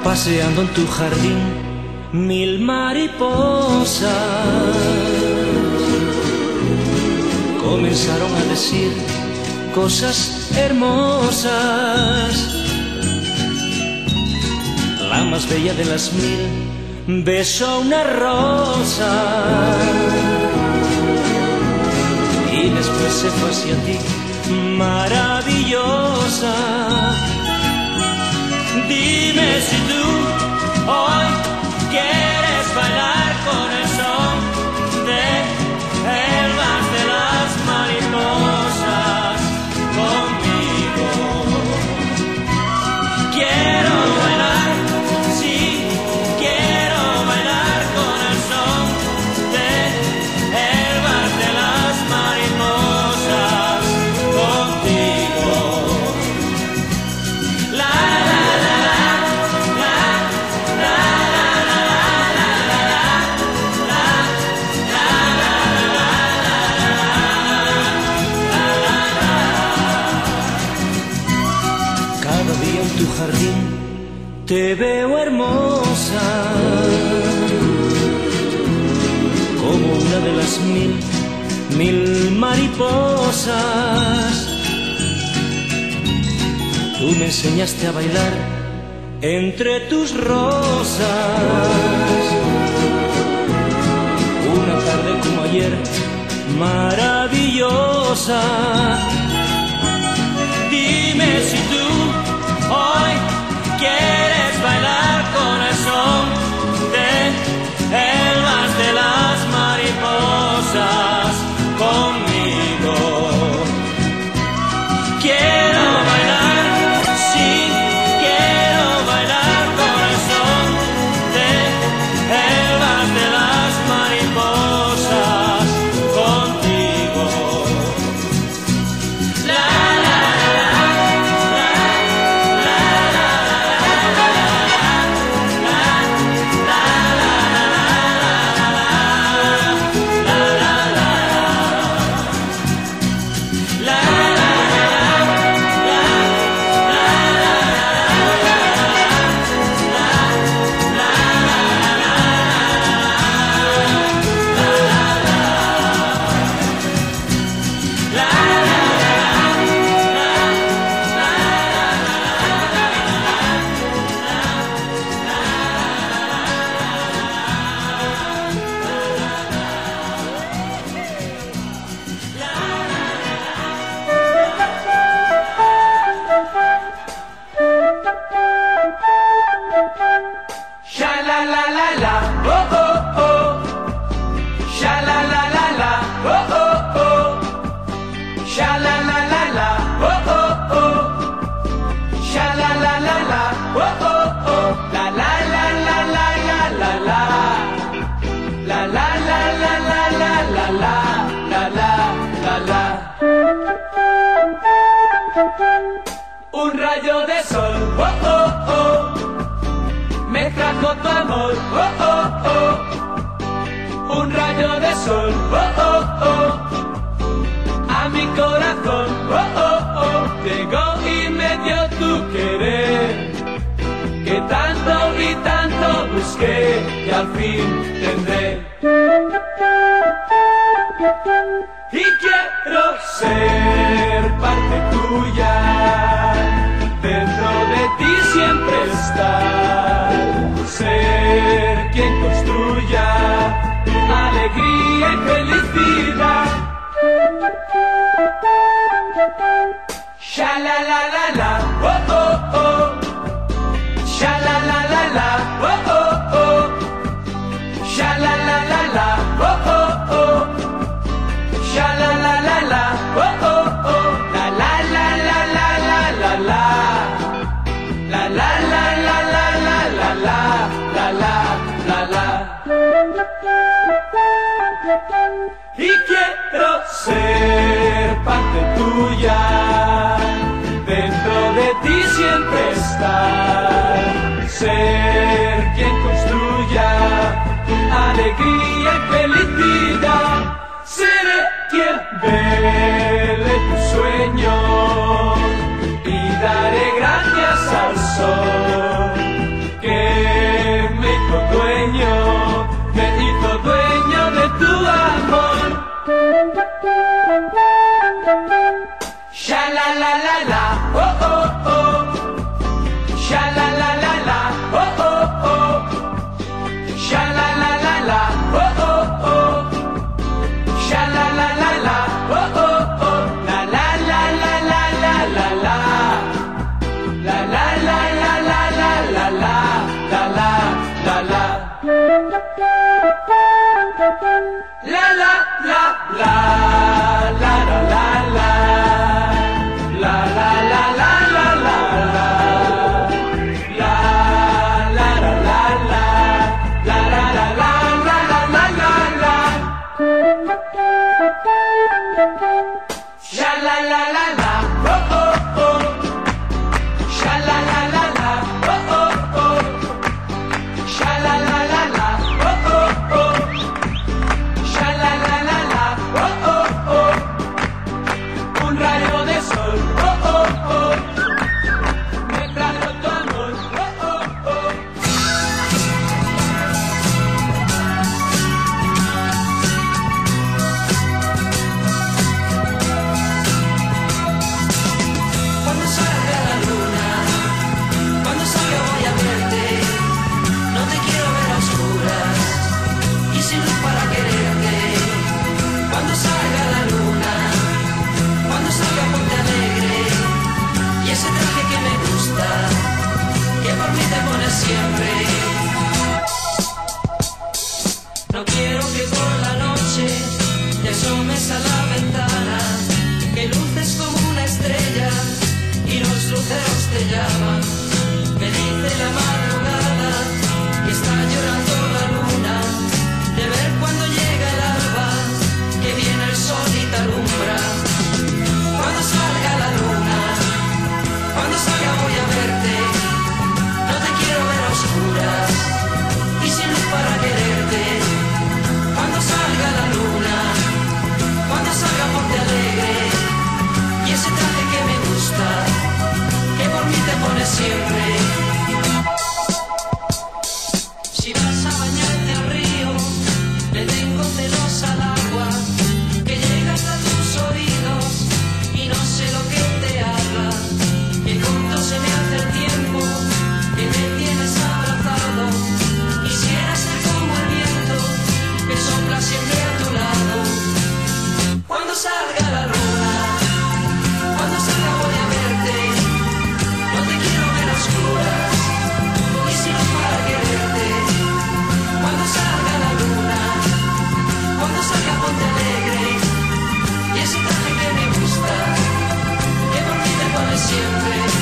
Paseando en tu jardín, mil mariposas comenzaron a decir cosas hermosas. La más bella de las mil besó una rosa y después se fue hacia ti, maravillosa. Dime si tú hoy quieres bailar con el son de el vals de las mariposas conmigo. Quiero bailar, sí, quiero bailar con el son de el vals de las mariposas contigo. Tu jardín te veo hermosa, como una de las mil mariposas. Tú me enseñaste a bailar entre tus rosas, una tarde como ayer, maravillosa. Dime si tú hoy quieres bailar con el son de el vals de las mariposas conmigo. Quiero bailar, sí, quiero bailar con el son de el vals de las mariposas contigo. Un rayo de sol, oh, oh, oh, me trajo tu amor, oh, oh, oh. Un rayo de sol, oh, oh, oh, a mi corazón, oh, oh, oh. Llegó y me dio tu querer, que tanto y tanto busqué y al fin tendré. Y quiero ser parte tuya, dentro de ti siempre estar, ser quien construya alegría y felicidad. Sha la la la la, oh oh oh, sha la la la la, oh oh oh, sha la la la la, oh oh oh. Sha la la la la, oh oh oh, la la la la la la la la, la la la la la la la la, la la la la. Y quiero ser parte tuya, dentro de ti siempre gustar ser quien construya alegría y felicidad. Seré quien vele tu sueño y daré gracias al sol que me hizo dueño de tu amor. Sha la la la la, oh oh oh. Sha la la la la, oh oh oh. Sha la la la la, oh oh oh. Sha la la la la, oh oh oh. La la la la la la la la. La la la la la la la la. La la la la. La la la la la la la la. La la la la la la la. La la la la la. La la la la la la la la. Sha la la la la, oh oh oh. Sha la la la la, oh oh oh. Sha la la la la, oh oh oh. Sha la la la la, oh oh oh. Un rayo de sol, oh oh oh. Me trajo tu amor, oh oh oh. Cuando salga la luna, cuando salga voy a verte. No te quiero ver a oscuras y sin luz para quererte. Cuando salga la luna, cuando salga ponte alegre. Y ese traje que me gusta, que por mí te pones siempre. No quiero que por la noche te asomes a la ventana, que luces como una estrella y los luceros te llaman. Me dice la madrugada que está llorando la luna, de ver cuando llega el alba, que viene el sol y te alumbra. Cuando salga la luna, cuando salga voy a verte. No te quiero ver a oscuras y sin luz para quererte. Cuando salga la luna, cuando salga ponte alegre. Y ese traje que me gusta, que por mí te pones siempre. Si vas a bañarte al río, le tengo celos al agua, que llega hasta tus oídos y no sé lo que te habla. Que corto se me hace el tiempo, que me tienes abrazado. Quisiera ser como el viento, que sopla siempre a tu lado. Cuando salga la luna, cuando salga voy a verte. No te quiero ver a oscuras y sin luz para quererte. Cuando salga la luna, cuando salga ponte alegre. Y ese traje que me gusta, que por mí te pones siempre.